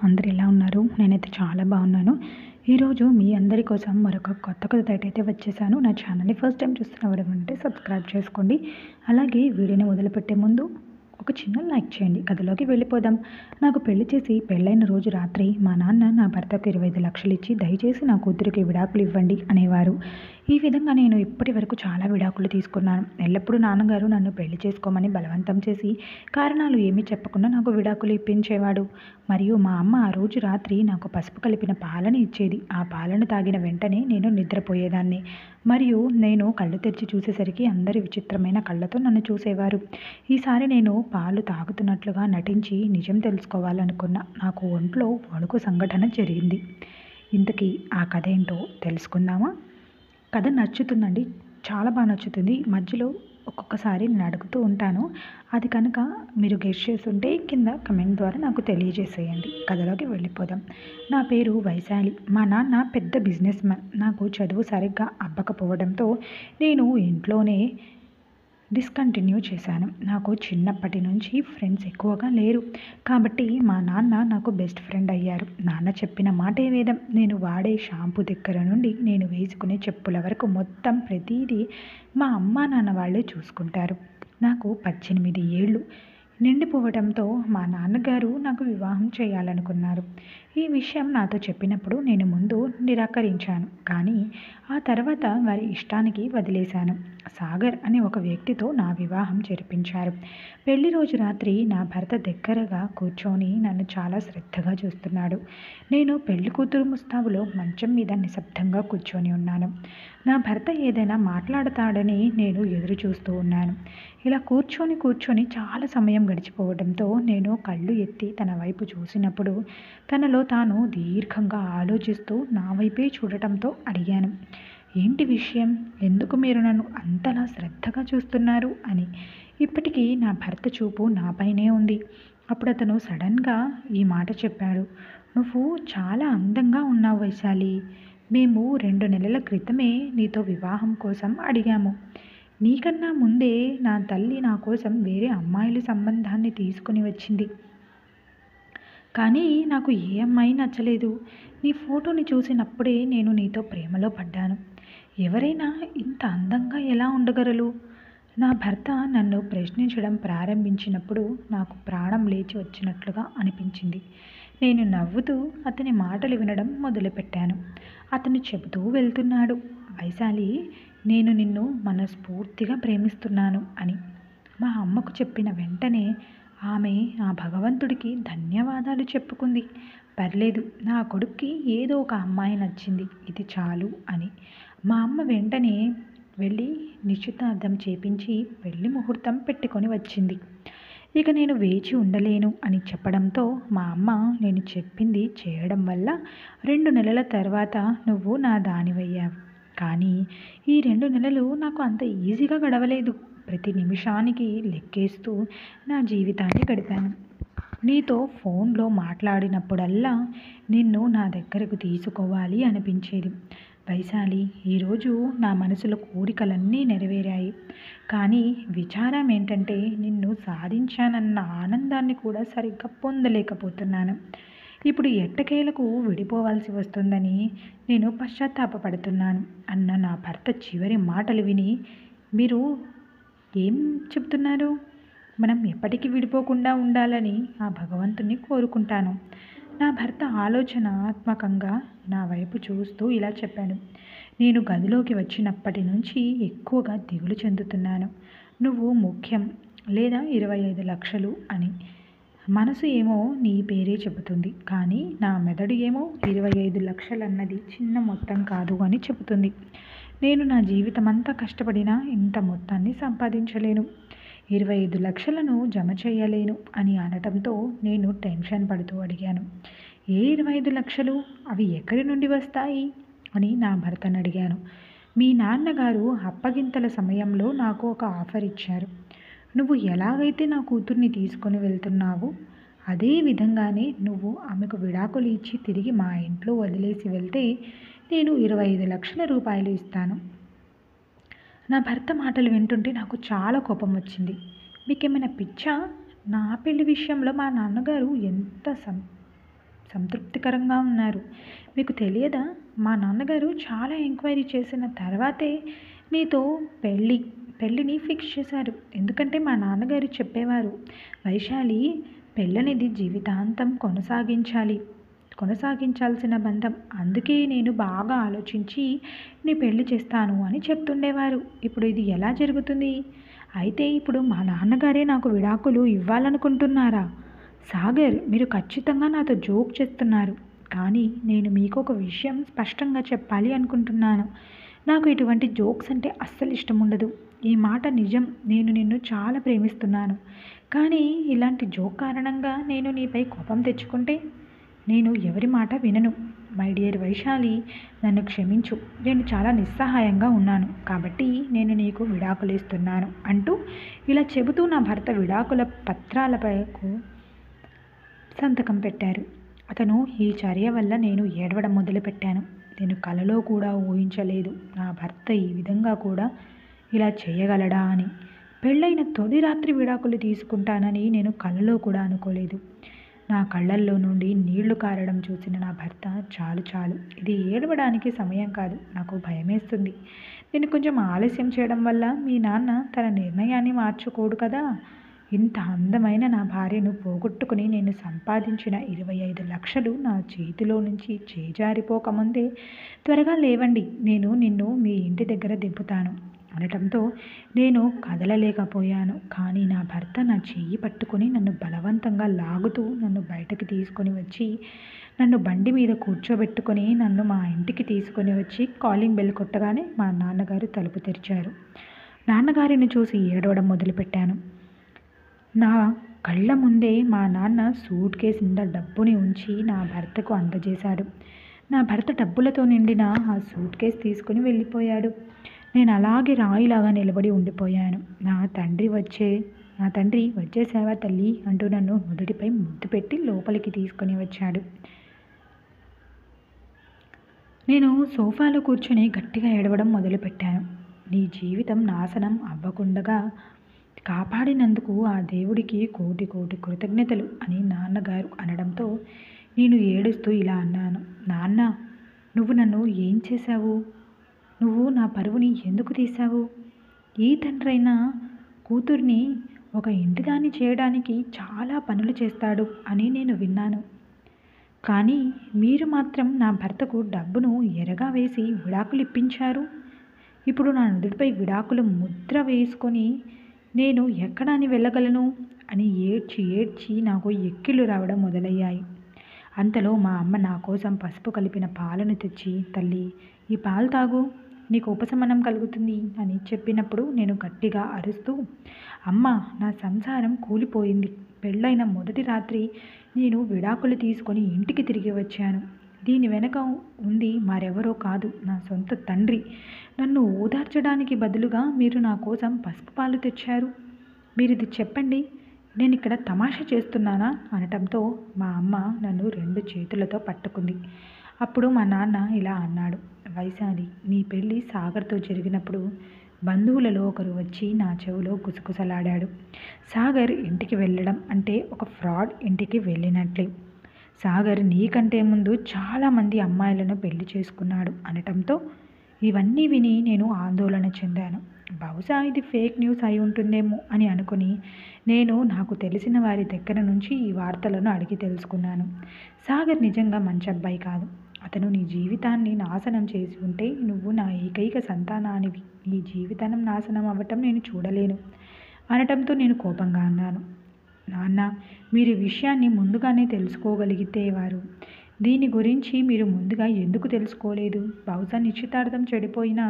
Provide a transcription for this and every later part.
అందరూ ఎలా ఉన్నారు? నేనైతే చాలా బాగున్నాను. ఈరోజు మీ అందరి కోసం మరొక కొత్త కథతోటైతే వచ్చేసాను. నా ఛానల్‌ని ఫస్ట్ టైం చూస్తున్నవారంటే సబ్స్క్రైబ్ చేసుకోండి. అలాగే వీడియోని మొదలుపెట్టే ముందు ఒక చిన్న లైక్ చేయండి. కథలోకి వెళ్ళిపోదాం. నాకు పెళ్లి చేసి పెళ్ళైన రోజు రాత్రి మా నాన్న నా భర్తకు 25 లక్షలు ఇచ్చి దయచేసి నా కూతురికి విడాకులు ఇవ్వండి అనేవారు. ఈ విధంగా నేను ఇప్పటి వరకు చాలా విడాకులు తీసుకున్నాను. ఎల్లప్పుడూ నాన్నగారు నన్ను పెళ్లి చేసుకోమని బలవంతం చేసి కారణాలు ఏమీ చెప్పకుండా నాకు విడాకులు ఇప్పించేవాడు. మరియు మా అమ్మ ఆ రోజు రాత్రి నాకు పసుపు కలిపిన పాలను ఇచ్చేది. ఆ పాలను తాగిన వెంటనే నేను నిద్రపోయేదాన్ని. మరియు నేను కళ్ళు తెరిచి చూసేసరికి అందరూ విచిత్రమైన కళ్ళతో నన్ను చూసేవారు. ఈసారి నేను పాలు తాగుతున్నట్లుగా నటించి నిజం తెలుసుకోవాలనుకున్నా. నాకు ఒంట్లో వణుకు సంఘటన జరిగింది. ఇంతకీ ఆ కథ ఏంటో తెలుసుకుందామా? కథ నచ్చుతుందండి, చాలా బాగా నచ్చుతుంది. మధ్యలో ఒక్కొక్కసారి నేను అడుగుతూ ఉంటాను. అది కనుక మీరు గెస్ చేస్తుంటే కింద కమెంట్ ద్వారా నాకు తెలియజేసేయండి. కథలోకి వెళ్ళిపోదాం. నా పేరు వైశాలి. మా నాన్న పెద్ద బిజినెస్ మ్యాన్. నాకు చదువు సరిగ్గా అబ్బకపోవడంతో నేను ఇంట్లోనే డిస్కంటిన్యూ చేశాను. నాకు చిన్నప్పటి నుంచి ఫ్రెండ్స్ ఎక్కువగా లేరు. కాబట్టి మా నాన్న నాకు బెస్ట్ ఫ్రెండ్ అయ్యారు. నాన్న చెప్పిన మాటే వేదం. నేను వాడే షాంపూ దగ్గర నుండి నేను వేసుకునే చెప్పుల వరకు మొత్తం ప్రతిదీ మా అమ్మా నాన్న వాళ్ళే చూసుకుంటారు. నాకు 18 ఏళ్ళు నిండిపోవడంతో మా నాన్నగారు నాకు వివాహం చేయాలనుకున్నారు. ఈ విషయం నాతో చెప్పినప్పుడు నేను ముందు నిరాకరించాను. కానీ ఆ తర్వాత వారి ఇష్టానికి వదిలేశాను. సాగర్ అనే ఒక వ్యక్తితో నా వివాహం జరిపించారు. పెళ్లి రోజు రాత్రి నా భర్త దగ్గరగా కూర్చొని నన్ను చాలా శ్రద్ధగా చూస్తున్నాడు. నేను పెళ్లి కూతురు ముస్తాబులో మంచం మీద నిశ్శబ్దంగా కూర్చొని ఉన్నాను. నా భర్త ఏదైనా మాట్లాడతాడని నేను ఎదురు చూస్తూ ఉన్నాను. ఇలా కూర్చొని చాలా సమయం గడిచిపోవడంతో నేను కళ్ళు ఎత్తి తన వైపు చూసినప్పుడు తనలో తాను దీర్ఘంగా ఆలోచిస్తూ నా వైపే చూడటంతో అడిగాను, ఏంటి విషయం? ఎందుకు మీరు నన్ను అంతలా శ్రద్ధగా చూస్తున్నారు అని. ఇప్పటికీ నా భర్త చూపు నాపైనే ఉంది. అప్పుడు అతను సడన్గా ఈ మాట చెప్పాడు, నువ్వు చాలా అందంగా ఉన్నావు వైశాలి. మేము 2 నెలల క్రితమే నీతో వివాహం కోసం అడిగాము. నీకన్నా ముందే నా తల్లి నా కోసం వేరే అమ్మాయిల సంబంధాన్ని తీసుకుని వచ్చింది. కానీ నాకు ఏ అమ్మాయి నచ్చలేదు. నీ ఫోటోని చూసినప్పుడే నేను నీతో ప్రేమలో పడ్డాను. ఎవరైనా ఇంత అందంగా ఎలా ఉండగలరు? నా భర్త నన్ను ప్రశ్నించడం ప్రారంభించినప్పుడు నాకు ప్రాణం లేచి వచ్చినట్లుగా అనిపించింది. నేను నవ్వుతూ అతని మాటలు వినడం మొదలుపెట్టాను. అతను చెబుతూ వెళ్తున్నాడు, వైశాలి, నేను నిన్ను మనస్ఫూర్తిగా ప్రేమిస్తున్నాను అని. మా అమ్మకు చెప్పిన వెంటనే ఆమె ఆ భగవంతుడికి ధన్యవాదాలు చెప్పుకుంది. పర్లేదు, నా కొడుక్కి ఏదో ఒక అమ్మాయి నచ్చింది, ఇది చాలు అని. మా అమ్మ వెంటనే వెళ్ళి నిశ్చితార్థం చేపించి పెళ్లి ముహూర్తం పెట్టుకొని వచ్చింది. ఇక నేను వేచి ఉండలేను అని చెప్పడంతో మా అమ్మ నేను చెప్పింది చేయడం వల్ల 2 నెలల తర్వాత నువ్వు నా దానివయ్యావు. కానీ ఈ 2 నెలలు నాకు అంత ఈజీగా గడవలేదు. ప్రతి నిమిషానికి లెక్కేస్తూ నా జీవితాన్ని గడిపాను. నీతో ఫోన్లో మాట్లాడినప్పుడల్లా నిన్ను నా దగ్గరకు తీసుకోవాలి అనిపించేది. వైశాలి, ఈరోజు నా మనసులో కోరికలన్నీ నెరవేరాయి. కానీ విచారం ఏంటంటే నిన్ను సాధించానన్న ఆనందాన్ని కూడా సరిగ్గా పొందలేకపోతున్నాను. ఇప్పుడు ఎట్టకేలకు విడిపోవాల్సి వస్తుందని నేను పశ్చాత్తాపపడుతున్నాను అన్న నా భర్త చివరి మాటలు విని, మీరు ఏం చెప్తున్నారు? మనం ఎప్పటికీ విడిపోకుండా ఉండాలని ఆ భగవంతుని కోరుకుంటాను. నా భర్త ఆలోచనాత్మకంగా నా వైపు చూస్తూ ఇలా చెప్పాడు, నేను గదిలోకి వచ్చినప్పటి నుంచి ఎక్కువగా దిగులు చెందుతున్నాను. నువ్వు ముఖ్యం లేదా 25 లక్షలు అని. మనసు ఏమో నీ పేరే చెబుతుంది. కానీ నా మెదడు ఏమో 25 లక్షలన్నది చిన్న మొత్తం కాదు అని చెబుతుంది. నేను నా జీవితమంతా కష్టపడినా ఇంత మొత్తాన్ని సంపాదించలేను. 25 లక్షలను జమ చేయలేను అని అనటంతో నేను టెన్షన్ పడుతూ అడిగాను, ఏ 25 లక్షలు? అవి ఎక్కడి నుండి వస్తాయి అని నా భర్తను అడిగాను. మీ నాన్నగారు అప్పగింతల సమయంలో నాకు ఒక ఆఫర్ ఇచ్చారు. నువ్వు ఎలాగైతే నా కూతుర్ని తీసుకొని వెళ్తున్నావో అదే విధంగానే నువ్వు ఆమెకు విడాకులు ఇచ్చి తిరిగి మా ఇంట్లో వదిలేసి వెళ్తే నేను 25 లక్షల రూపాయలు ఇస్తాను. నా భర్త మాటలు వింటుంటే నాకు చాలా కోపం వచ్చింది. మీకేమైనా పిచ్చా? నా పెళ్లి విషయంలో మా నాన్నగారు ఎంత సంతృప్తికరంగా ఉన్నారు. మీకు తెలియదా? మా నాన్నగారు చాలా ఎంక్వైరీ చేసిన తర్వాతే నీతో పెళ్ళి పెళ్ళిని ఫిక్స్ చేశారు. ఎందుకంటే మా నాన్నగారు చెప్పేవారు, వైశాలి, పెళ్ళనేది జీవితాంతం కొనసాగించాల్సిన బంధం. అందుకే నేను బాగా ఆలోచించి నీ పెళ్లి చేస్తాను అని చెప్తుండేవారు. ఇప్పుడు ఇది ఎలా జరుగుతుంది? అయితే ఇప్పుడు మా నాన్నగారే నాకు విడాకులు ఇవ్వాలనుకుంటున్నారా? సాగర్, మీరు ఖచ్చితంగా నాతో జోక్ చేస్తున్నారు. కానీ నేను మీకు ఒక విషయం స్పష్టంగా చెప్పాలి అనుకుంటున్నాను. నాకు ఇటువంటి జోక్స్ అంటే అస్సలు ఇష్టం ఉండదు. ఈ మాట నిజం. నేను నిన్ను చాలా ప్రేమిస్తున్నాను. కానీ ఇలాంటి జోక్ కారణంగా నేను నీపై కోపం తెచ్చుకుంటే నేను ఎవరి మాట వినను. మై డియర్ వైశాలి, నన్ను క్షమించు. నేను చాలా నిస్సహాయంగా ఉన్నాను కాబట్టి నేను నీకు విడాకులు ఇస్తున్నాను అంటూ ఇలా చెబుతూ నా భర్త విడాకుల పత్రాలపైకు సంతకం పెట్టారు. అతను ఈ చర్య వల్ల నేను ఏడవడం మొదలుపెట్టాను. నేను కలలో కూడా ఊహించలేదు నా భర్త ఈ విధంగా కూడా ఇలా చేయగలడా అని. పెళ్ళైన తొలి రాత్రి విడాకులు తీసుకుంటానని నేను కలలో కూడా అనుకోలేదు. నా కళ్ళల్లో నుండి నీళ్లు కారడం చూసిన నా భర్త, చాలు చాలు, ఇది ఏడవడానికి సమయం కాదు, నాకు భయమేస్తుంది. నేను కొంచెం ఆలస్యం చేయడం వల్ల మీ నాన్న తన నిర్ణయాన్ని మార్చుకోడు కదా. ఇంత అందమైన నా భార్యను పోగొట్టుకుని నేను సంపాదించిన 25 లక్షలు నా చేతిలో నుంచి చేజారిపోకముందే త్వరగా లేవండి, నేను నిన్ను మీ ఇంటి దగ్గర దింపుతాను అనటంతో నేను కదలలేకపోయాను. కానీ నా భర్త నా చెయ్యి పట్టుకొని నన్ను బలవంతంగా లాగుతూ నన్ను బయటకు తీసుకొని వచ్చి నన్ను బండి మీద కూర్చోబెట్టుకొని నన్ను మా ఇంటికి తీసుకొని వచ్చి కాలింగ్ బెల్ కొట్టగానే మా నాన్నగారు తలుపు తెరిచారు. నాన్నగారిని చూసి ఏడవడం మొదలుపెట్టాను. నా కళ్ళ ముందే మా నాన్న సూట్ కేసు నిండా డబ్బుని ఉంచి నా భర్తకు అందజేశాడు. నా భర్త డబ్బులతో నిండిన ఆ సూట్ కేసు తీసుకుని వెళ్ళిపోయాడు. నేను అలాగే రాయిలాగా నిలబడి ఉండిపోయాను. నా తండ్రి వచ్చేసావా తల్లి అంటూ నన్ను నుదుటిపై ముద్దు పెట్టి లోపలికి తీసుకొని వచ్చాడు. నేను సోఫాలో కూర్చొని గట్టిగా ఏడవడం మొదలుపెట్టాను. నీ జీవితం నాశనం అవ్వకుండా కాపాడినందుకు ఆ దేవుడికి కోటి కోటి కృతజ్ఞతలు అని నాన్నగారు అనడంతో నేను ఏడుస్తూ ఇలా అన్నాను, నాన్న, నువ్వు నన్ను ఏం చేశావు? నువ్వు నా పరువుని ఎందుకు తీశావు? ఈ తండ్రైనా కూతుర్ని ఒక ఇంటిదాన్ని చేయడానికి చాలా పనులు చేస్తాడు అని నేను విన్నాను. కానీ మీరు మాత్రం నా భర్తకు డబ్బును ఎరగా వేసి విడాకులు ఇప్పించారు. ఇప్పుడు నా నుదుటిపై విడాకులు ముద్ర వేసుకొని నేను ఎక్కడాని వెళ్ళగలను అని ఏడ్చి ఏడ్చి నాకు ఎక్కిళ్ళు రావడం మొదలయ్యాయి. అంతలో మా అమ్మ నా కోసం పసుపు కలిపిన పాలను తెచ్చి, తల్లి, ఈ పాలు తాగు, నీకు ఉపశమనం కలుగుతుంది అని చెప్పినప్పుడు నేను గట్టిగా అరుస్తూ, అమ్మ, నా సంసారం కూలిపోయింది. పెళ్ళైన మొదటి రాత్రి నేను విడాకులు తీసుకొని ఇంటికి తిరిగి వచ్చాను. దీని వెనక ఉంది మరెవరో కాదు, నా సొంత తండ్రి. నన్ను ఓదార్చడానికి బదులుగా మీరు నా కోసం పసుపు పాలు తెచ్చారు. మీరు ఇది చెప్పండి, నేను ఇక్కడ తమాషా చేస్తున్నానా అనటంతో మా అమ్మ నన్ను 2 చేతులతో పట్టుకుంది. అప్పుడు మా నాన్న ఇలా అన్నాడు, వైశాలి, నీ పెళ్ళి సాగర్తో జరిగినప్పుడు బంధువులలో ఒకరు వచ్చి నా చెవిలో గుసగుసలాడాడు. సాగర్ ఇంటికి వెళ్ళడం అంటే ఒక ఫ్రాడ్ ఇంటికి వెళ్ళినట్లే. సాగర్ నీకంటే ముందు చాలామంది అమ్మాయిలను పెళ్లి చేసుకున్నాడు అనటంతో ఇవన్నీ విని నేను ఆందోళన చెందాను. బహుశా ఇది ఫేక్ న్యూస్ అయి ఉంటుందేమో అని అనుకుని నేను నాకు తెలిసిన వారి దగ్గర నుంచి ఈ వార్తలను అడిగి తెలుసుకున్నాను. సాగర్ నిజంగా మంచి అబ్బాయి కాదు. అతను నీ జీవితాన్ని నాశనం చేసి ఉంటే నువ్వు నా ఏకైక సంతానానివి. నీ జీవితం నాశనం అవ్వటం నేను చూడలేను అనటంతో నేను కోపంగా అన్నాను, నాన్న, మీరు ఈ విషయాన్ని ముందుగానే తెలుసుకోగలిగితేవారు. దీని గురించి మీరు ముందుగా ఎందుకు తెలుసుకోలేదు? బహుశా నిశ్చితార్థం చెడిపోయినా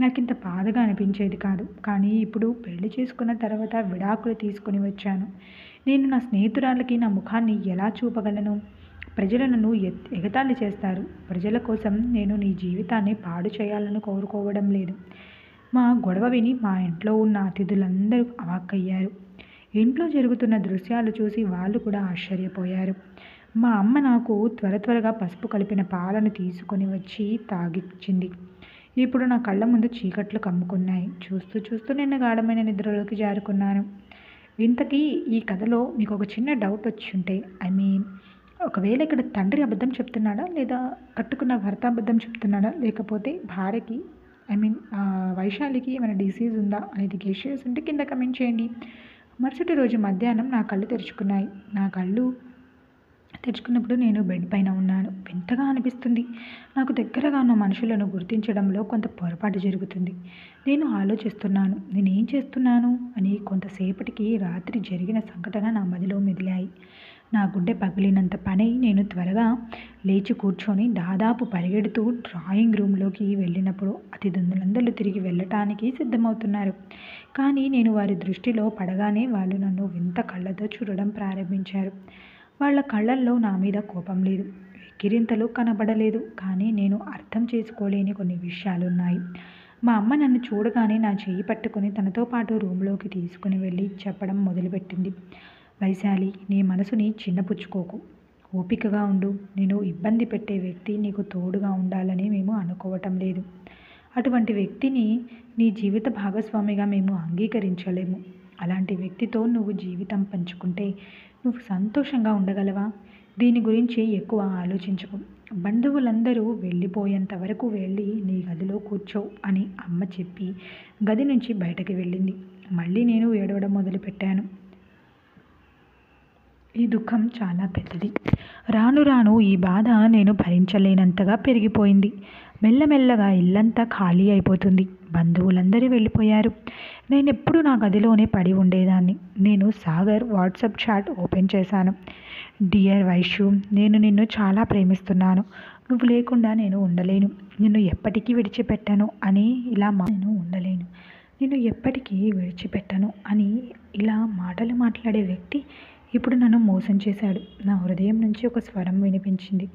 నాకింత బాధగా అనిపించేది కాదు. కానీ ఇప్పుడు పెళ్లి చేసుకున్న తర్వాత విడాకులు తీసుకుని వచ్చాను. నేను నా స్నేహితురాలకి నా ముఖాన్ని ఎలా చూపగలను? ప్రజలు నన్ను ఎగతాళి చేస్తారు. ప్రజల కోసం నేను నీ జీవితాన్ని పాడు చేయాలని కోరుకోవడం లేదు. మా గొడవ విని మా ఇంట్లో ఉన్న అతిథులందరూ అవాక్కయ్యారు. ఇంట్లో జరుగుతున్న దృశ్యాలు చూసి వాళ్ళు కూడా ఆశ్చర్యపోయారు. మా అమ్మ నాకు త్వరగా పసుపు కలిపిన పాలను తీసుకొని వచ్చి తాగిచ్చింది. ఇప్పుడు నా కళ్ళ ముందు చీకట్లు కమ్ముకున్నాయి. చూస్తూ చూస్తూ నేను గాఢమైన నిద్రలోకి జారుకున్నాను. ఇంతకీ ఈ కథలో మీకు ఒక చిన్న డౌట్ వచ్చి ఉంటే, ఒకవేళ ఇక్కడ తండ్రి అబద్ధం చెప్తున్నాడా, లేదా కట్టుకున్న భర్త అబద్ధం చెప్తున్నాడా, లేకపోతే భార్యకి వైశాలికి ఏమైనా డిసీజ్ ఉందా అనేది గెస్ చేసి ఉంటే కింద కమెంట్ చేయండి. మరుసటి రోజు మధ్యాహ్నం నా కళ్ళు తెరుచుకున్నాయి. నా కళ్ళు తెరుచుకున్నప్పుడు నేను బెడ్ పైన ఉన్నాను. వింతగా అనిపిస్తుంది. నాకు దగ్గరగా ఉన్న మనుషులను గుర్తించడంలో కొంత పొరపాటు జరుగుతుంది. నేను ఆలోచిస్తున్నాను, నేనేం చేస్తున్నాను అని. కొంతసేపటికి రాత్రి జరిగిన సంఘటన నా మదిలో మెదిలాయి. నా గుండె పగిలినంత పని. నేను త్వరగా లేచి కూర్చొని దాదాపు పరిగెడుతూ డ్రాయింగ్ రూమ్లోకి వెళ్ళినప్పుడు అతిథులందరూ తిరిగి వెళ్ళటానికి సిద్ధమవుతున్నారు. కానీ నేను వారి దృష్టిలో పడగానే వాళ్ళు నన్ను వింత కళ్ళతో చూడడం ప్రారంభించారు. వాళ్ళ కళ్ళల్లో నా మీద కోపం లేదు, వెక్కిరింతలు కనబడలేదు. కానీ నేను అర్థం చేసుకోలేని కొన్ని విషయాలున్నాయి. మా అమ్మ నన్ను చూడగానే నా చెయ్యి పట్టుకుని తనతో పాటు రూమ్లోకి తీసుకుని వెళ్ళి చెప్పడం మొదలుపెట్టింది. వైశాలి, నీ మనసుని చిన్నపుచ్చుకోకు, ఓపికగా ఉండు. నేను ఇబ్బంది పెట్టే వ్యక్తి నీకు తోడుగా ఉండాలని మేము అనుకోవటం లేదు. అటువంటి వ్యక్తిని నీ జీవిత భాగస్వామిగా మేము అంగీకరించలేము. అలాంటి వ్యక్తితో నువ్వు జీవితం పంచుకుంటే నువ్వు సంతోషంగా ఉండగలవా? దీని గురించి ఎక్కువ ఆలోచించకు. బంధువులందరూ వెళ్ళిపోయేంత వరకు వెళ్ళి నీ గదిలో కూర్చో అని అమ్మ చెప్పి గది నుంచి బయటకు వెళ్ళింది. మళ్ళీ నేను ఏడవడం మొదలుపెట్టాను. ఈ దుఃఖం చాలా పెద్దది. రాను రాను ఈ బాధ నేను భరించలేనంతగా పెరిగిపోయింది. మెల్లమెల్లగా ఇల్లంతా ఖాళీ అయిపోతుంది. బంధువులందరూ వెళ్ళిపోయారు. నేనెప్పుడు నా గదిలోనే పడి ఉండేదాన్ని. నేను సాగర్ వాట్సాప్ చాట్ ఓపెన్ చేశాను. డియర్ వైషు, నేను నిన్ను చాలా ప్రేమిస్తున్నాను. నువ్వు లేకుండా నేను ఉండలేను. నిన్ను ఎప్పటికీ విడిచిపెట్టను అని నేను ఉండలేను. నిన్ను ఎప్పటికీ విడిచిపెట్టను అని ఇలా మాటలు మాట్లాడే వ్యక్తి ఇప్పుడు నన్ను మోసం చేశాడు. నా హృదయం నుంచి ఒక స్వరం వినిపించింది.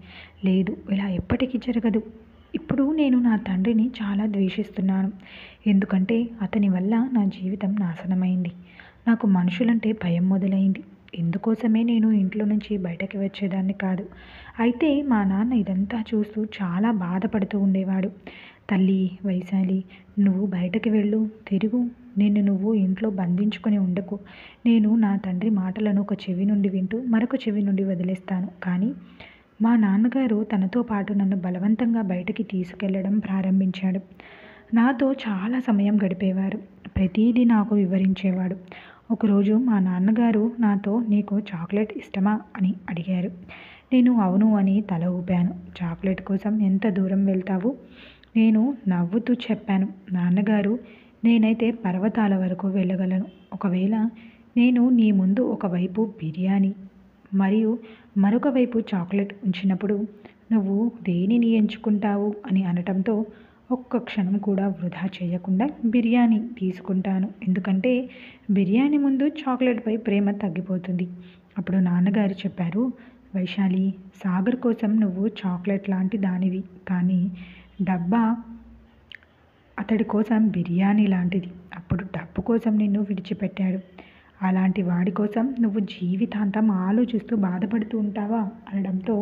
లేదు, ఇలా ఎప్పటికీ జరగదు. ఇప్పుడు నేను నా తండ్రిని చాలా ద్వేషిస్తున్నాను. ఎందుకంటే అతని వల్ల నా జీవితం నాశనమైంది. నాకు మనుషులంటే భయం మొదలైంది. ఇందుకోసమే నేను ఇంట్లో నుంచి బయటకి వచ్చేదాన్ని కాదు. అయితే మా నాన్న ఇదంతా చూస్తూ చాలా బాధపడుతూ ఉండేవాడు. తల్లి వైశాలి, నువ్వు బయటకు వెళ్ళు, తిరుగు. నువ్వు ఇంట్లో బంధించుకొని ఉండకు. నేను నా తండ్రి మాటలను ఒక చెవి నుండి వింటూ మరొక చెవి నుండి వదిలేస్తాను. కానీ మా నాన్నగారు తనతో పాటు నన్ను బలవంతంగా బయటికి తీసుకెళ్లడం ప్రారంభించాడు. నాతో చాలా సమయం గడిపేవారు. ప్రతిదీ నాకు వివరించేవాడు. ఒకరోజు మా నాన్నగారు నాతో, నీకు చాక్లెట్ ఇష్టమా అని అడిగారు. నేను అవును అని తల ఊపాను. చాక్లెట్ కోసం ఎంత దూరం వెళ్తావు? నేను నవ్వుతూ చెప్పాను. నాన్నగారు, నేనైతే పర్వతాల వరకు వెళ్ళగలను. ఒకవేళ నేను నీ ముందు ఒకవైపు బిర్యానీ మరియు మరొక వైపు చాక్లెట్ ఉంచినప్పుడు నువ్వు దేనిని ఎంచుకుంటావు అని అనటంతో ఒక్క క్షణం కూడా వృధా చేయకుండా బిర్యానీ తీసుకుంటాను. ఎందుకంటే బిర్యానీ ముందు చాక్లెట్పై ప్రేమ తగ్గిపోతుంది. అప్పుడు నాన్నగారు చెప్పారు, వైశాలి, సాగర్ కోసం నువ్వు చాక్లెట్ లాంటి దానివి, కానీ డబ్బా అతడి కోసం బిర్యానీ లాంటిది. అప్పుడు డబ్బు కోసం నిన్ను విడిచిపెట్టాడు. అలాంటి వాడి కోసం నువ్వు జీవితాంతం ఆలోచిస్తూ బాధపడుతూ ఉంటావా అనడంతో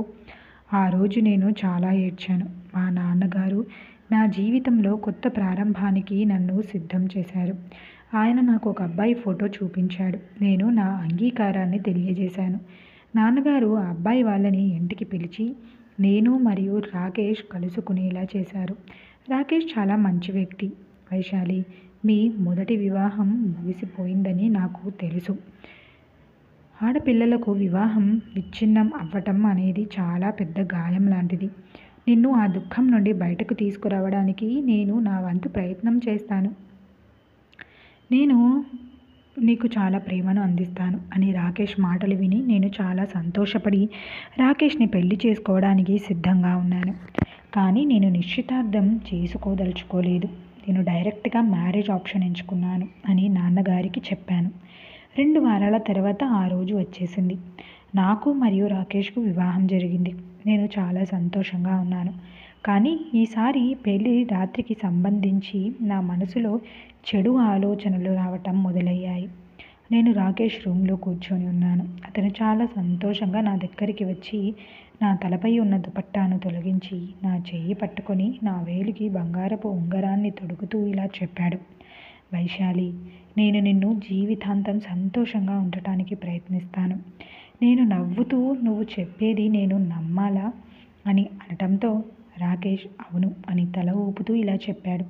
ఆ రోజు నేను చాలా ఏడ్చాను. మా నాన్నగారు నా జీవితంలో కొత్త ప్రారంభానికి నన్ను సిద్ధం చేశారు. ఆయన నాకు ఒక అబ్బాయి ఫోటో చూపించాడు. నేను నా అంగీకారాన్ని తెలియజేశాను. నాన్నగారు ఆ అబ్బాయి వాళ్ళని ఇంటికి పిలిచి నేను మరియు రాకేష్ కలుసుకునేలా చేశారు. రాకేష్ చాలా మంచి వ్యక్తి. వైశాలి, మీ మొదటి వివాహం ముగిసిపోయిందని నాకు తెలుసు. ఆడపిల్లలకు వివాహం విచ్ఛిన్నం అవ్వటం అనేది చాలా పెద్ద గాయం లాంటిది. నిన్ను ఆ దుఃఖం నుండి బయటకు తీసుకురావడానికి నేను నా వంతు ప్రయత్నం చేస్తాను. నేను నీకు చాలా ప్రేమను అందిస్తాను అని రాకేష్ మాటలు విని నేను చాలా సంతోషపడి రాకేష్ని పెళ్లి చేసుకోవడానికి సిద్ధంగా ఉన్నాను. కానీ నేను నిశ్చితార్థం చేసుకోదలుచుకోలేదు. నేను డైరెక్ట్గా మ్యారేజ్ ఆప్షన్ ఎంచుకున్నాను అని నాన్నగారికి చెప్పాను. 2 వారాల తర్వాత ఆ రోజు వచ్చేసింది. నాకు మరియు రాకేష్కు వివాహం జరిగింది. నేను చాలా సంతోషంగా ఉన్నాను. కానీ ఈసారి పెళ్లి రాత్రికి సంబంధించి నా మనసులో చెడు ఆలోచనలు రావటం మొదలయ్యాయి. నేను రాకేష్ రూమ్లో కూర్చొని ఉన్నాను. అతను చాలా సంతోషంగా నా దగ్గరికి వచ్చి నా తలపై ఉన్న దుపట్టాను తొలగించి నా చెయ్యి పట్టుకొని నా వేలికి బంగారపు ఉంగరాన్ని తొడుగుతూ ఇలా చెప్పాడు, వైశాలి, నేను నిన్ను జీవితాంతం సంతోషంగా ఉండటానికి ప్రయత్నిస్తాను. నేను నవ్వుతూ నువ్వు చెప్పేది నేను నమ్మాలా అని అనటంతో రాకేష్ అవును అని తల ఊపుతూ ఇలా చెప్పాడు.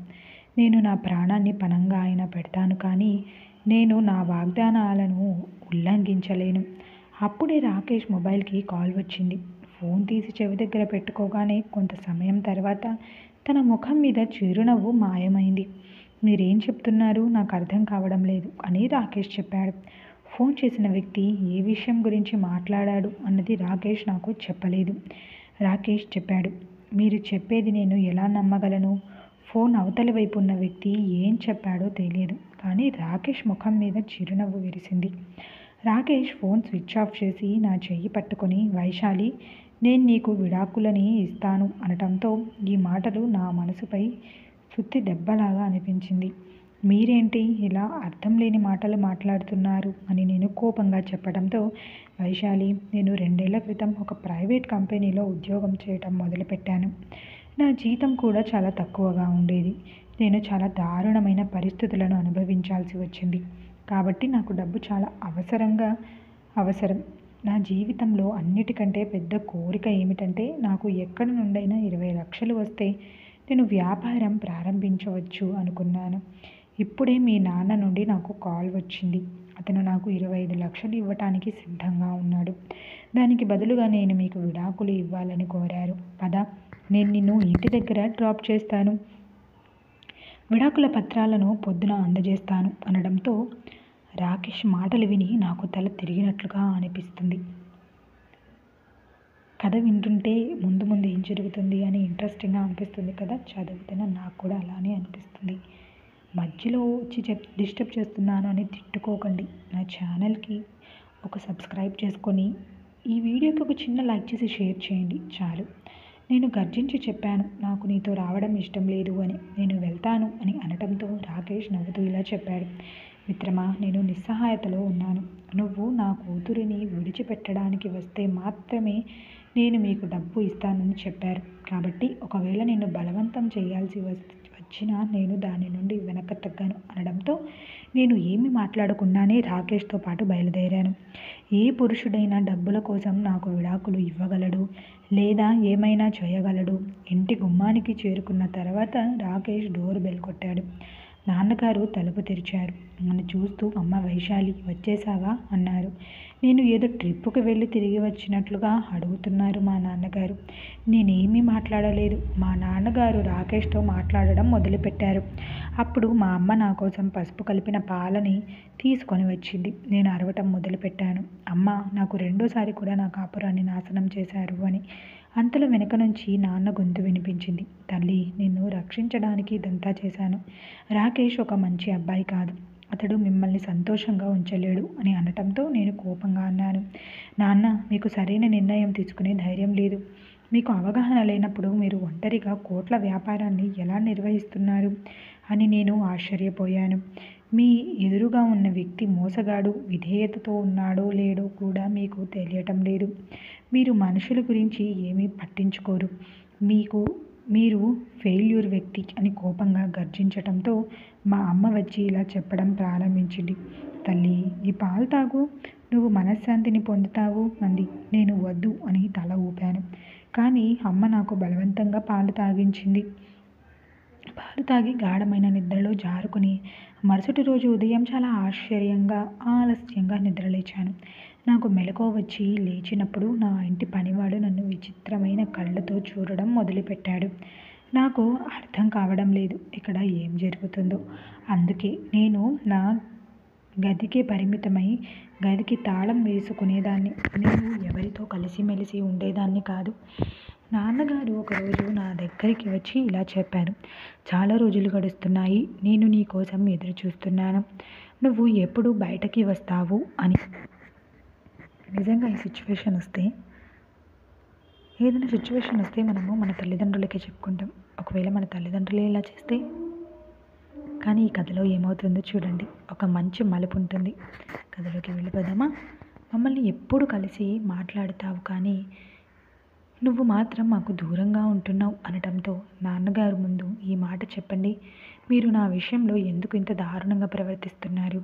నేను నా ప్రాణాన్ని పణంగా అయినా పెడతాను కానీ నేను నా వాగ్దానాలను ఉల్లంఘించలేను. అప్పుడే రాకేష్ మొబైల్కి కాల్ వచ్చింది. ఫోన్ తీసి చెవి దగ్గర పెట్టుకోగానే కొంత సమయం తర్వాత తన ముఖం మీద చిరునవ్వు మాయమైంది. మీరేం చెప్తున్నారు నాకు అర్థం కావడం లేదు అని రాకేష్ చెప్పాడు. ఫోన్ చేసిన వ్యక్తి ఏ విషయం గురించి మాట్లాడాడు అన్నది రాకేష్ నాకు చెప్పలేదు. రాకేష్ చెప్పాడు. మీరు చెప్పేది నేను ఎలా నమ్మగలను? ఫోన్ అవతలి వైపు ఉన్న వ్యక్తి ఏం చెప్పాడో తెలియదు కానీ రాకేష్ ముఖం మీద చిరునవ్వు విరిసింది. రాకేష్ ఫోన్ స్విచ్ ఆఫ్ చేసి నా చెయ్యి పట్టుకొని వైశాలి నేను నీకు విడాకులని ఇస్తాను అనటంతో ఈ మాటలు నా మనసుపై సుత్తి దెబ్బలాగా అనిపించింది. మీరేంటి ఇలా అర్థం లేని మాటలు మాట్లాడుతున్నారు అని నేను కోపంగా చెప్పడంతో వైశాలి నేను 2 ఏళ్ల క్రితం ఒక ప్రైవేట్ కంపెనీలో ఉద్యోగం చేయటం మొదలుపెట్టాను. నా జీతం కూడా చాలా తక్కువగా ఉండేది. నేను చాలా దారుణమైన పరిస్థితులను అనుభవించాల్సి వచ్చింది. కాబట్టి నాకు డబ్బు చాలా అవసరం. నా జీవితంలో అన్నిటికంటే పెద్ద కోరిక ఏమిటంటే నాకు ఎక్కడి నుండైనా 20 లక్షలు వస్తే నేను వ్యాపారం ప్రారంభించవచ్చు అనుకున్నాను. ఇప్పుడే మీ నాన్న నుండి నాకు కాల్ వచ్చింది. అతను నాకు 25 లక్షలు ఇవ్వటానికి సిద్ధంగా ఉన్నాడు. దానికి బదులుగా నేను మీకు విడాకులు ఇవ్వాలని కోరారు. పద నేను నిన్ను ఇంటి దగ్గర డ్రాప్ చేస్తాను. విడాకుల పత్రాలను పొద్దున అందజేస్తాను అనడంతో రాకేష్ మాటలు విని నాకు తల తిరిగినట్లుగా అనిపిస్తుంది. కథ వింటుంటే ముందు ముందు ఏం జరుగుతుంది అని ఇంట్రెస్టింగ్గా అనిపిస్తుంది కదా. చదివితేనే నాకు కూడా అలానే అనిపిస్తుంది. మధ్యలో వచ్చి డిస్టర్బ్ చేస్తున్నాను అని తిట్టుకోకండి. నా ఛానల్కి ఒక సబ్స్క్రైబ్ చేసుకొని ఈ వీడియోకి ఒక చిన్న లైక్ చేసి షేర్ చేయండి చాలు. నేను గర్జించి చెప్పాను నాకు నీతో రావడం ఇష్టం లేదు అని. నేను వెళ్తాను అని అనటంతో రాకేష్ నవ్వుతూ ఇలా చెప్పాడు. మిత్రమా నేను నిస్సహాయతలో ఉన్నాను. నువ్వు నా కూతురిని విడిచిపెట్టడానికి వస్తే మాత్రమే నేను మీకు డబ్బు ఇస్తానని చెప్పారు. కాబట్టి ఒకవేళ నేను బలవంతం చేయాల్సి వచ్చినా నేను దాని నుండి వెనక్కి తగ్గాను అనడంతో నేను ఏమీ మాట్లాడకుండానే రాకేష్తో పాటు బయలుదేరాను. ఏ పురుషుడైనా డబ్బుల కోసం నాకు విడాకులు ఇవ్వగలడు లేదా ఏమైనా చేయగలడు. ఇంటి గుమ్మానికి చేరుకున్న తర్వాత రాకేష్ డోర్ బెల్ కొట్టాడు. నాన్నగారు తలుపు తెరిచారు. నన్ను చూస్తూ అమ్మ వైశాలి వచ్చేసావా అన్నారు. నేను ఏదో ట్రిప్పుకి వెళ్ళి తిరిగి వచ్చినట్లుగా అడుగుతున్నారు మా నాన్నగారు. నేనేమీ మాట్లాడలేదు. మా నాన్నగారు రాకేష్తో మాట్లాడడం మొదలుపెట్టారు. అప్పుడు మా అమ్మ నా కోసం పసుపు కలిపిన పాలని తీసుకొని వచ్చింది. నేను అరవటం మొదలుపెట్టాను. అమ్మ నాకు రెండోసారి కూడా నా కాపురాన్ని నాశనం చేశారు అని. అంతలో వెనక నుంచి నాన్న గొంతు వినిపించింది. తల్లి నిన్ను రక్షించడానికి ఇదంతా చేశాను. రాకేష్ ఒక మంచి అబ్బాయి కాదు. అతడు మిమ్మల్ని సంతోషంగా ఉంచలేడు అని అనటంతో నేను కోపంగా అన్నాను. నాన్న మీకు సరైన నిర్ణయం తీసుకునే ధైర్యం లేదు. మీకు అవగాహన లేనప్పుడు మీరు ఒంటరిగా కోట్ల వ్యాపారాన్ని ఎలా నిర్వహిస్తున్నారు అని నేను ఆశ్చర్యపోయాను. మీ ఎదురుగా ఉన్న వ్యక్తి మోసగాడు విధేయతతో ఉన్నాడో లేడో కూడా మీకు తెలియటం లేదు. మీరు మనుషుల గురించి ఏమీ పట్టించుకోరు. మీరు ఫెయిల్యూర్ వ్యక్తి అని కోపంగా గర్జించటంతో మా అమ్మ వచ్చి ఇలా చెప్పడం ప్రారంభించింది. తల్లి ఈ పాలు తాగు, నువ్వు మనశ్శాంతిని పొందుతావు అంది. నేను వద్దు అని తల ఊపాను. కానీ అమ్మ నాకు బలవంతంగా పాలు తాగించింది. పాలు తాగి గాఢమైన నిద్రలో జారుకుని మరుసటి రోజు ఉదయం చాలా ఆలస్యంగా నిద్రలేచాను. నాకు మెలకువ వచ్చి లేచినప్పుడు నా ఇంటి పనివాడు నన్ను విచిత్రమైన కళ్ళతో చూడడం మొదలుపెట్టాడు. నాకు అర్థం కావడం లేదు ఇక్కడ ఏం జరుగుతుందో. అందుకే నేను నా గదికే పరిమితమై గదికి తాళం వేసుకునేదాన్ని. నేను ఎవరితో కలిసిమెలిసి ఉండేదాన్ని కాదు. నాన్నగారు ఒకరోజు నా దగ్గరికి వచ్చి ఇలా చెప్పారు. చాలా రోజులు గడుస్తున్నాయి. నేను నీ కోసం ఎదురు చూస్తున్నాను. నువ్వు ఎప్పుడు బయటకి వస్తావు అని. నిజంగా ఈ సిచ్యువేషన్ వస్తే ఏదైనా సిచ్యువేషన్ వస్తే మనము మన తల్లిదండ్రులకే చెప్పుకుంటాం. ఒకవేళ మన తల్లిదండ్రులే ఇలా చేస్తే. కానీ ఈ కథలో ఏమవుతుందో చూడండి. ఒక మంచి మలుపు ఉంటుంది. కథలోకి వెళ్ళిపోదామా? మమ్మల్ని ఎప్పుడు కలిసి మాట్లాడతావు కానీ నువ్వు మాత్రం మాకు దూరంగా ఉంటున్నావు అనటంతో నాన్నగారు ముందు ఈ మాట చెప్పండి. మీరు నా విషయంలో ఎందుకు ఇంత దారుణంగా ప్రవర్తిస్తున్నారు?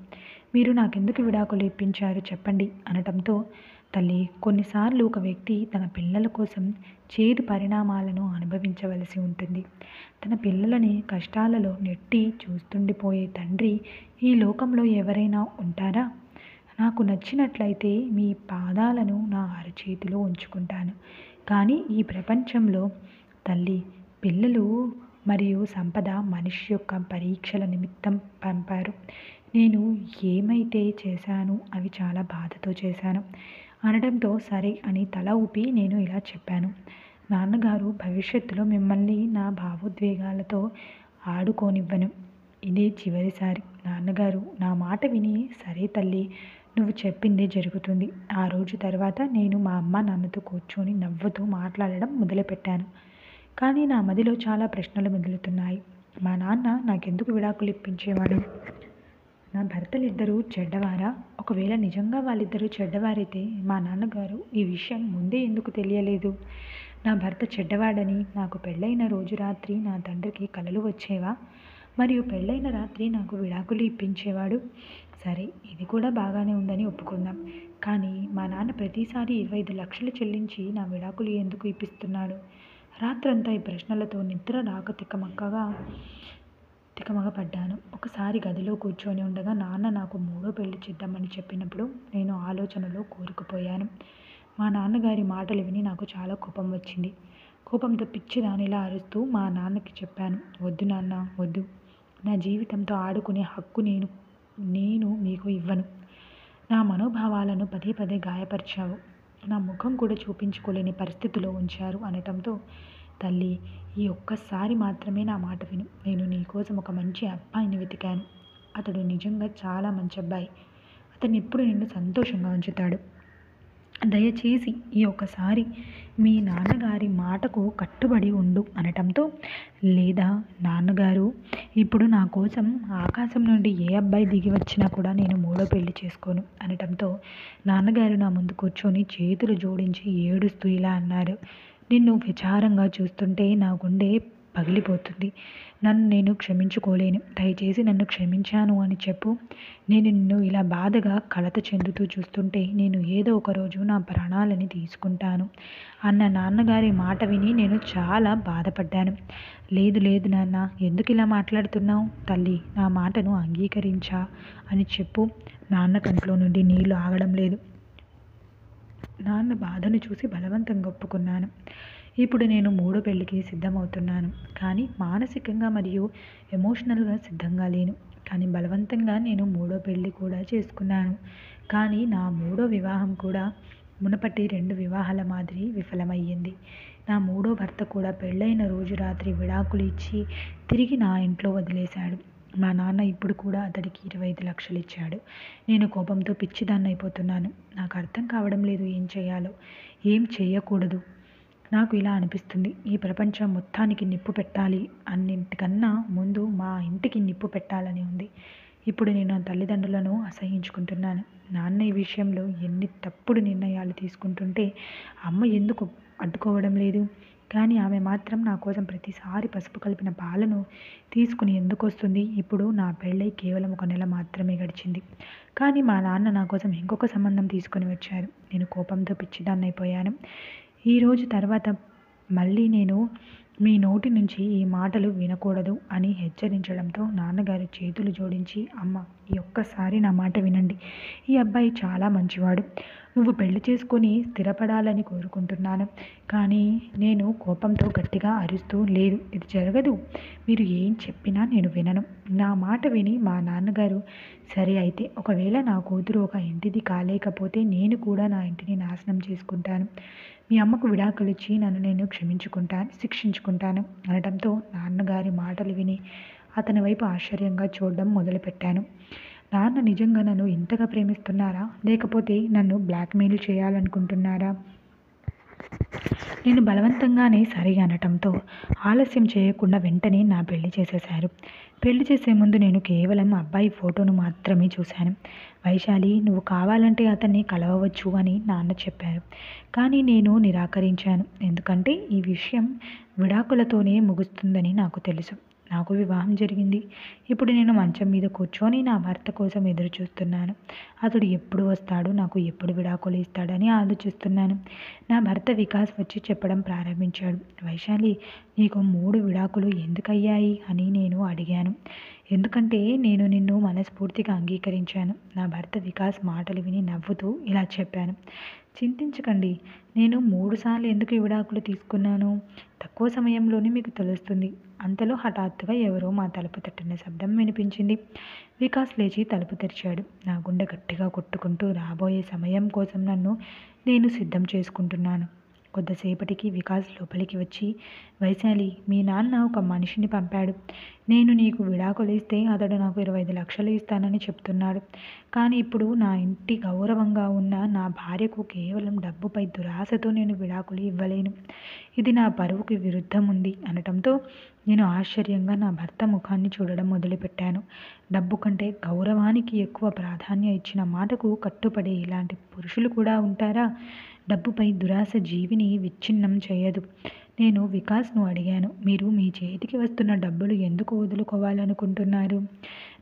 మీరు నాకెందుకు విడాకులు ఇప్పించారు చెప్పండి అనటంతో తల్లి, కొన్నిసార్లు ఒక వ్యక్తి తన పిల్లల కోసం చేదు పరిణామాలను అనుభవించవలసి ఉంటుంది. తన పిల్లలని కష్టాలలో నెట్టి చూస్తుండిపోయే తండ్రి ఈ లోకంలో ఎవరైనా ఉంటారా? నాకు నచ్చినట్లయితే మీ పాదాలను నా అరచేతిలో ఉంచుకుంటాను. కానీ ఈ ప్రపంచంలో తల్లి, పిల్లలు మరియు సంపద మనిషి యొక్క పరీక్షల నిమిత్తం పంపారు. నేను ఏమైతే చేశాను అవి చాలా బాధతో చేశాను అనడంతో సరే అని తల ఊపి నేను ఇలా చెప్పాను. నాన్నగారు, భవిష్యత్తులో మిమ్మల్ని నా భావోద్వేగాలతో ఆడుకోనివ్వను. ఇదే చివరిసారి. నాన్నగారు నా మాట విని, సరే తల్లి, నువ్వు చెప్పిందే జరుగుతుంది. ఆ రోజు తర్వాత నేను మా అమ్మ నాన్నతో కూర్చొని నవ్వుతూ మాట్లాడడం మొదలుపెట్టాను. కానీ నా మదిలో చాలా ప్రశ్నలు మెదులుతున్నాయి. మా నాన్న నాకెందుకు విడాకులు ఇప్పించేవాడు? నా భర్తలిద్దరూ చెడ్డవారా? ఒకవేళ నిజంగా వాళ్ళిద్దరూ చెడ్డవారైతే మా నాన్నగారు ఈ విషయం ముందే ఎందుకు తెలియలేదు? నా భర్త చెడ్డవాడని నాకు పెళ్ళైన రోజు రాత్రి నా తండ్రికి కలలు వచ్చేవా? మరియు పెళ్ళైన రాత్రి నాకు విడాకులు ఇప్పించేవాడు. సరే, ఇది కూడా బాగానే ఉందని ఒప్పుకుందాం. కానీ మా నాన్న ప్రతిసారి 25 లక్షలు చెల్లించి నా విడాకులు ఎందుకు ఇప్పిస్తున్నాడు? రాత్రంతా ఈ ప్రశ్నలతో నిద్ర రాక తికమక పడ్డాను. ఒకసారి గదిలో కూర్చొని ఉండగా నాన్న నాకు 3వ పెళ్లి చేద్దామని చెప్పినప్పుడు నేను ఆలోచనలో కూరుకుపోయాను. మా నాన్నగారి మాటలు విని నాకు చాలా కోపం వచ్చింది. కోపంతో పిచ్చిదానిలా అరుస్తూ మా నాన్నకి చెప్పాను, వద్దు నాన్న, వద్దు. నా జీవితంతో ఆడుకునే హక్కు నేను మీకు ఇవ్వను. నా మనోభావాలను పదే పదే గాయపరిచావు. నా ముఖం కూడా చూపించుకోలేని పరిస్థితిలో ఉంచారు అనటంతో, తల్లి, ఈ ఒక్కసారి మాత్రమే నా మాట విను. నేను నీకోసం ఒక మంచి అబ్బాయిని వెతికాను. అతడు నిజంగా చాలా మంచి అబ్బాయి. అతను ఎప్పుడు నిన్ను సంతోషంగా ఉంచుతాడు. దయచేసి ఈ ఒక్కసారి మీ నాన్నగారి మాటకు కట్టుబడి ఉండు అనటంతో, లేదా నాన్నగారు, ఇప్పుడు నా కోసం ఆకాశం నుండి ఏ అబ్బాయి దిగి వచ్చినా కూడా నేను 3వ పెళ్లి చేసుకోను అనటంతో నాన్నగారు నా ముందు కూర్చొని చేతులు జోడించి ఏడుస్తూ ఇలా అన్నారు, నిన్ను విచారంగా చూస్తుంటే నా గుండె పగిలిపోతుంది. నన్ను నేను క్షమించుకోలేను. దయచేసి నన్ను క్షమించాను అని చెప్పు. నేను నిన్ను ఇలా బాధగా కలత చెందుతూ చూస్తుంటే నేను ఏదో ఒక రోజు నా ప్రాణాలని తీసుకుంటాను అన్న నాన్నగారి మాట విని నేను చాలా బాధపడ్డాను. లేదు లేదు నాన్న, ఎందుకు ఇలా మాట్లాడుతున్నావు? తల్లి, నా మాటను అంగీకరించా అని చెప్పు. నాన్న కంట్లో నుండి నీళ్లు ఆగడం లేదు. నాన్న బాధను చూసి బలవంతంగా ఒప్పుకున్నాను. ఇప్పుడు నేను 3వ పెళ్లికి సిద్ధమవుతున్నాను. కానీ మానసికంగా మరియు ఎమోషనల్గా సిద్ధంగా లేను. కానీ బలవంతంగా నేను 3వ పెళ్లి కూడా చేసుకున్నాను. కానీ నా 3వ వివాహం కూడా మునుపటి 2 వివాహాల మాదిరి విఫలమయ్యింది. నా 3వ భర్త కూడా పెళ్ళైన రోజు రాత్రి విడాకులు ఇచ్చి తిరిగి నా ఇంట్లో వదిలేశాడు. మా నాన్న ఇప్పుడు కూడా అతడికి 25 లక్షలు ఇచ్చాడు. నేను కోపంతో పిచ్చిదాన్ని అయిపోతున్నాను. నాకు అర్థం కావడం లేదు ఏం చేయాలో, ఏం చేయకూడదు. నాకు ఇలా అనిపిస్తుంది, ఈ ప్రపంచం మొత్తానికి నిప్పు పెట్టాలి, అన్నింటికన్నా ముందు మా ఇంటికి నిప్పు పెట్టాలని ఉంది. ఇప్పుడు నేను నా తల్లిదండ్రులను అసహ్యించుకుంటున్నాను. నాన్న ఈ విషయంలో ఎన్ని తప్పుడు నిర్ణయాలు తీసుకుంటుంటే అమ్మ ఎందుకు అడ్డుకోవడం లేదు? కానీ ఆమె మాత్రం నా కోసం ప్రతిసారి పసుపు కలిపిన పాలను తీసుకుని ఎందుకు వస్తుంది? ఇప్పుడు నా పెళ్ళై కేవలం 1 నెల మాత్రమే గడిచింది. కానీ మా నాన్న నా కోసం ఇంకొక సంబంధం తీసుకొని వచ్చారు. నేను కోపంతో పిచ్చిదాన్ని అయిపోయాను. ఈ రోజు తర్వాత మళ్ళీ నేను మీ నోటి నుంచి ఈ మాటలు వినకూడదు అని హెచ్చరించడంతో నాన్నగారు చేతులు జోడించి, అమ్మ, ఈ ఒక్కసారి నా మాట వినండి. ఈ అబ్బాయి చాలా మంచివాడు. నువ్వు పెళ్లి చేసుకొని స్థిరపడాలని కోరుకుంటున్నాను. కానీ నేను కోపంతో గట్టిగా అరుస్తూ, లేదు, ఇది జరగదు. మీరు ఏం చెప్పినా నేను వినను. నా మాట విని మా నాన్నగారు, సరే అయితే ఒకవేళ నా కూతురు ఒక ఇంటిది కాలేకపోతే నేను కూడా నా ఇంటిని నాశనం చేసుకుంటాను. మీ అమ్మకు విడాకులు ఇచ్చి నన్ను నేను శిక్షించుకుంటాను అనడంతో నాన్నగారి మాటలు విని అతని వైపు ఆశ్చర్యంగా చూడడం మొదలుపెట్టాను. నాన్న నిజంగా నన్ను ఇంతగా ప్రేమిస్తున్నారా? లేకపోతే నన్ను బ్లాక్మెయిల్ చేయాలనుకుంటున్నారా? నేను బలవంతంగానే సరే అనటంతో ఆలస్యం చేయకుండా వెంటనే నా పెళ్లి చేసేశారు. పెళ్లి చేసే ముందు నేను కేవలం అబ్బాయి ఫోటోను మాత్రమే చూశాను. వైశాలి, నువ్వు కావాలంటే అతన్ని కలవవచ్చు అని నాన్న చెప్పారు. కానీ నేను నిరాకరించాను. ఎందుకంటే ఈ విషయం విడాకులతోనే ముగుస్తుందని నాకు తెలుసు. నాకు వివాహం జరిగింది. ఇప్పుడు నేను మంచం మీద కూర్చొని నా భర్త కోసం ఎదురు చూస్తున్నాను. అతడు ఎప్పుడు వస్తాడు, నాకు ఎప్పుడు విడాకులు ఇస్తాడని ఆలోచిస్తున్నాను. నా భర్త వికాస్ వచ్చి చెప్పడం ప్రారంభించాడు. వైశాలి, నీకు 3 విడాకులు ఎందుకయ్యాయి అని నేను అడిగాను. ఎందుకంటే నేను నిన్ను మనస్ఫూర్తిగా అంగీకరించాను. నా భర్త వికాస్ మాటలు విని నవ్వుతూ ఇలా చెప్పాను. చింతించకండి. నేను 3 సార్లు ఎందుకు ఈ విడాకులు తీసుకున్నాను? తక్కువ సమయంలోనే మీకు తెలుస్తుంది. అంతలో హఠాత్తుగా ఎవరో మా తలుపు తట్టిన శబ్దం వినిపించింది. వికాస్ లేచి తలుపు తెరిచాడు. నా గుండె గట్టిగా కొట్టుకుంటూ రాబోయే సమయం కోసం నేను సిద్ధం చేసుకుంటున్నాను. కొద్దిసేపటికి వికాస్ లోపలికి వచ్చి, వైశాలి, మీ నాన్న ఒక మనిషిని పంపాడు. నేను నీకు విడాకులు ఇస్తే అతడు నాకు 25 లక్షలు ఇస్తానని చెప్తున్నాడు. కానీ ఇప్పుడు నా ఇంటి గౌరవంగా ఉన్న నా భార్యకు కేవలం డబ్బుపై దురాశతో నేను విడాకులు ఇవ్వలేను. ఇది నా పరువుకి విరుద్ధం ఉంది అనటంతో నేను ఆశ్చర్యంగా నా భర్త ముఖాన్ని చూడడం మొదలుపెట్టాను. డబ్బు కంటే గౌరవానికి ఎక్కువ ప్రాధాన్యం ఇచ్చిన మాటకు కట్టుబడే ఇలాంటి పురుషులు కూడా ఉంటారా? డబ్బుపై దురాశ జీవిని విచ్ఛిన్నం చేయదు. నేను వికాస్ను అడిగాను, మీరు మీ చేతికి వస్తున్న డబ్బులు ఎందుకు వదులుకోవాలనుకుంటున్నారు?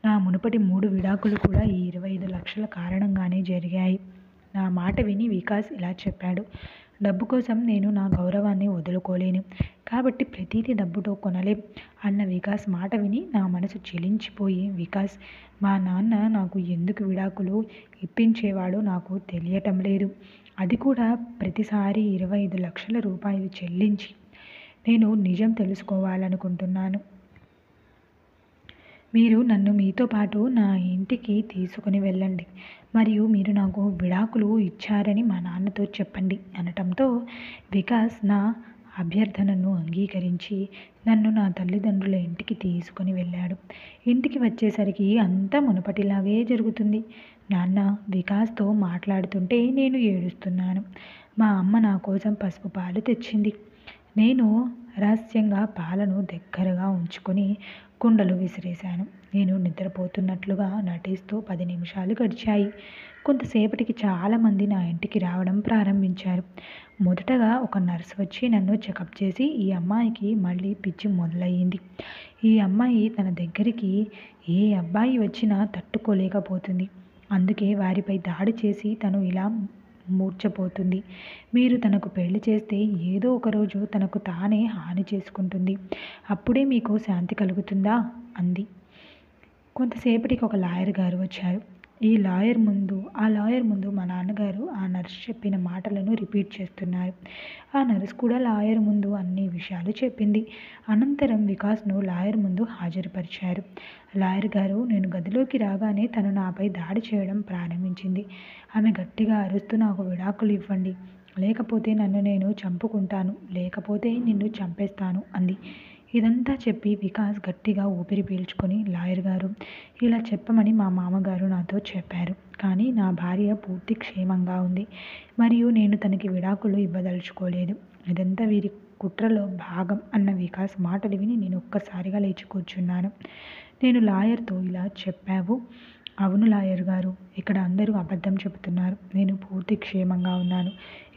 నా మునుపటి 3 విడాకులు కూడా ఈ 25 లక్షల కారణంగానే జరిగాయి. నా మాట విని వికాస్ ఇలా చెప్పాడు. డబ్బు కోసం నేను నా గౌరవాన్ని వదులుకోలేను. కాబట్టి ప్రతిదీ డబ్బుతో కొనలేం అన్న వికాస్ మాట విని నా మనసు చెలించిపోయి, వికాస్, మా నాన్న నాకు ఎందుకు విడాకులు ఇప్పించేవాడో నాకు తెలియటం లేదు. అది కూడా ప్రతిసారి 25 లక్షల రూపాయలు చెల్లించి. నేను నిజం తెలుసుకోవాలనుకుంటున్నాను. మీరు నన్ను మీతో పాటు నా ఇంటికి తీసుకుని వెళ్ళండి. మరియు మీరు నాకు విడాకులు ఇచ్చారని మా నాన్నతో చెప్పండి అనటంతో వికాస్ నా అభ్యర్థనను అంగీకరించి నన్ను నా తల్లిదండ్రుల ఇంటికి తీసుకొని వెళ్ళాడు. ఇంటికి వచ్చేసరికి అంతా మునుపటిలాగే జరుగుతుంది. నాన్న వికాస్తో మాట్లాడుతుంటే నేను ఏడుస్తున్నాను. మా అమ్మ నా కోసం పసుపు పాలు తెచ్చింది. నేను రహస్యంగా పాలను దగ్గరగా ఉంచుకొని కుండలు విసిరేశాను. నేను నిద్రపోతున్నట్లుగా నటిస్తూ 10 నిమిషాలు గడిచాయి. కొంతసేపటికి చాలామంది నా ఇంటికి రావడం ప్రారంభించారు. మొదటగా ఒక నర్సు వచ్చి నన్ను చెకప్ చేసి, ఈ అమ్మాయికి మళ్ళీ పిచ్చి మొదలయ్యింది. ఈ అమ్మాయి తన దగ్గరికి ఏ అబ్బాయి వచ్చినా తట్టుకోలేకపోతుంది. అందుకే వారిపై దాడి చేసి తను ఇలా మూర్ఛపోతుంది. మీరు తనకు పెళ్లి చేస్తే ఏదో ఒకరోజు తనకు తానే హాని చేసుకుంటుంది. అప్పుడే మీకు శాంతి కలుగుతుందా అంది. కొంతసేపటికి ఒక లాయర్ గారు వచ్చారు. ఆ లాయర్ ముందు మా నాన్నగారు ఆ నర్సు చెప్పిన మాటలను రిపీట్ చేస్తున్నారు. ఆ నర్సు కూడా లాయర్ ముందు అన్ని విషయాలు చెప్పింది. అనంతరం వికాస్ను లాయర్ ముందు హాజరుపరిచారు. లాయర్ గారు, నేను గదిలోకి రాగానే తను నాపై దాడి చేయడం ప్రారంభించింది. ఆమె గట్టిగా అరుస్తూ, నాకు విడాకులు ఇవ్వండి, లేకపోతే నన్ను నేను చంపుకుంటాను, లేకపోతే నిన్ను చంపేస్తాను అంది. ఇదంతా చెప్పి వికాస్ గట్టిగా ఊపిరి పీల్చుకొని, లాయర్ గారు, ఇలా చెప్పమని మా మామగారు నాతో చెప్పారు. కానీ నా భార్య పూర్తి క్షేమంగా ఉంది మరియు నేను తనకి విడాకులు ఇవ్వదలుచుకోలేదు. ఇదంతా వీరి కుట్రలో భాగం అన్న వికాస్ మాటలు విని నేను ఒక్కసారిగా లేచి కూర్చున్నాను. నేను లాయర్తో ఇలా చెప్పావు. అవును లాయర్ గారు, ఇక్కడ అందరూ అబద్ధం చెబుతున్నారు. నేను పూర్తి క్షేమంగా ఉన్నాను.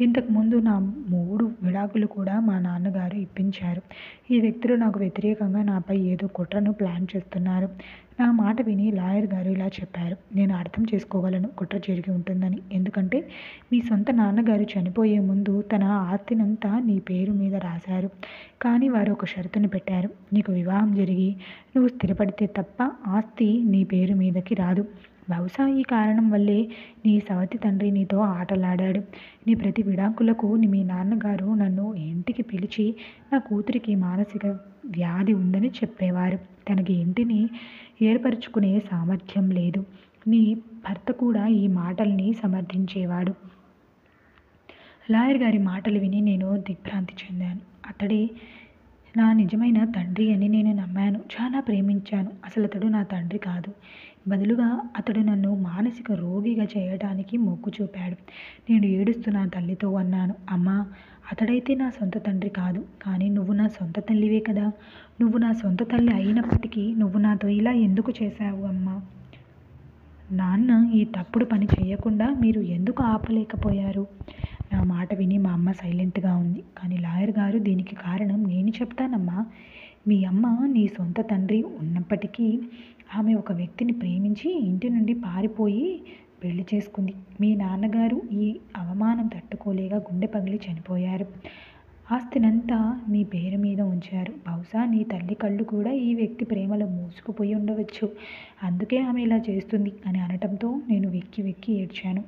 ఇంతకుముందు నా 3 విడాకులు కూడా మా నాన్నగారు ఇప్పించారు. ఈ వ్యక్తులు నాకు వ్యతిరేకంగా నాపై ఏదో కుట్రను ప్లాన్ చేస్తున్నారు. నా మాట విని లాయర్ గారు ఇలా చెప్పారు. నేను అర్థం చేసుకోగలను కుట్ర జరిగి ఉంటుందని. ఎందుకంటే మీ సొంత నాన్నగారు చనిపోయే ముందు తన ఆస్తినంతా నీ పేరు మీద రాశారు. కానీ వారు ఒక షరతుని పెట్టారు. నీకు వివాహం జరిగి నువ్వు స్థిరపడితే తప్ప ఆస్తి నీ పేరు మీదకి రాదు. బహుశా ఈ కారణం వల్లే నీ సవతి తండ్రి నీతో ఆటలాడాడు. నీ ప్రతి విడాకులకు మీ నాన్నగారు నన్ను ఇంటికి పిలిచి నా కూతురికి మానసిక వ్యాధి ఉందని చెప్పేవారు. తనకి ఇంటిని ఏర్పరచుకునే సామర్థ్యం లేదు. నీ భర్త కూడా ఈ మాటల్ని సమర్థించేవాడు. లాయర్ గారి మాటలు విని నేను దిగ్భ్రాంతి చెందాను. అతడే నా నిజమైన తండ్రి అని నేను నమ్మాను. చాలా ప్రేమించాను. అసలు అతడు నా తండ్రి కాదు. బదులుగా అతడు నన్ను మానసిక రోగిగా చేయడానికి మొగ్గు చూపాడు. నేను ఏడుస్తూ నా తల్లితో అన్నాను, అమ్మా, అతడైతే నా సొంత తండ్రి కాదు, కానీ నువ్వు నా సొంత తల్లివే కదా. నువ్వు నా సొంత తల్లి అయినప్పటికీ నువ్వు నాతో ఇలా ఎందుకు చేశావు అమ్మా? నాన్న ఈ తప్పుడు పని చేయకుండా మీరు ఎందుకు ఆపలేకపోయారు? నా మాట విని మా అమ్మ సైలెంట్గా ఉంది. కానీ లాయర్ గారు, దీనికి కారణం నేను చెప్తానమ్మా. మీ అమ్మ నీ సొంత తండ్రి ఉన్నప్పటికీ ఆమె ఒక వ్యక్తిని ప్రేమించి ఇంటి నుండి పారిపోయి పెళ్లి చేసుకుంది. మీ నాన్నగారు ఈ అవమానం తట్టుకోలేక గుండె పగిలి చనిపోయారు. ఆస్తినంతా మీ పేరు మీద ఉంచారు. బహుశా నీ తల్లి కళ్ళు కూడా ఈ వ్యక్తి ప్రేమలో మూసుకుపోయి ఉండవచ్చు. అందుకే ఆమె ఇలా చేస్తుంది అని అనటంతో నేను వెక్కి వెక్కి ఏడ్చాను.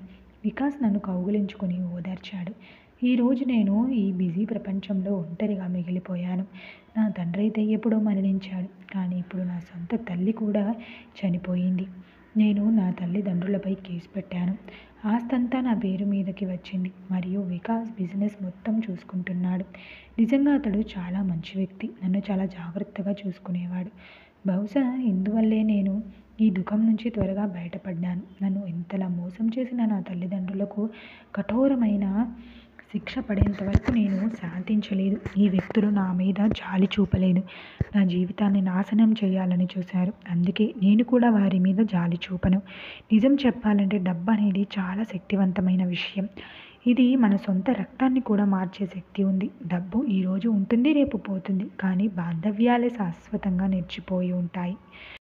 వికాస్ నన్ను కౌగిలించుకొని ఓదార్చాడు. ఈరోజు నేను ఈ బిజీ ప్రపంచంలో ఒంటరిగా మిగిలిపోయాను. నా తండ్రి అయితే ఎప్పుడో మరణించాడు. కానీ ఇప్పుడు నా సొంత తల్లి కూడా చనిపోయింది. నేను నా తల్లిదండ్రులపై కేసు పెట్టాను. ఆస్తంతా నా పేరు మీదకి వచ్చింది. మరియు వికాస్ బిజినెస్ మొత్తం చూసుకుంటున్నాడు. నిజంగా అతడు చాలా మంచి వ్యక్తి. నన్ను చాలా జాగ్రత్తగా చూసుకునేవాడు. బహుశా ఇందువల్లే నేను ఈ దుఃఖం నుంచి త్వరగా బయటపడ్డాను. నన్ను ఇంతలా మోసం చేసిన నా తల్లిదండ్రులకు కఠోరమైన శిక్ష పడేంత వరకు నేను శాంతించలేదు. ఈ వ్యక్తులు నా మీద జాలి చూపలేదు. నా జీవితాన్ని నాశనం చేయాలని చూశారు. అందుకే నేను కూడా వారి మీద జాలి చూపను. నిజం చెప్పాలంటే డబ్బు అనేది చాలా శక్తివంతమైన విషయం. ఇది మన సొంత రక్తాన్ని కూడా మార్చే శక్తి ఉంది. డబ్బు ఈరోజు ఉంటుంది, రేపు పోతుంది. కానీ బాంధవ్యాలే శాశ్వతంగా నిలిచిపోయి ఉంటాయి.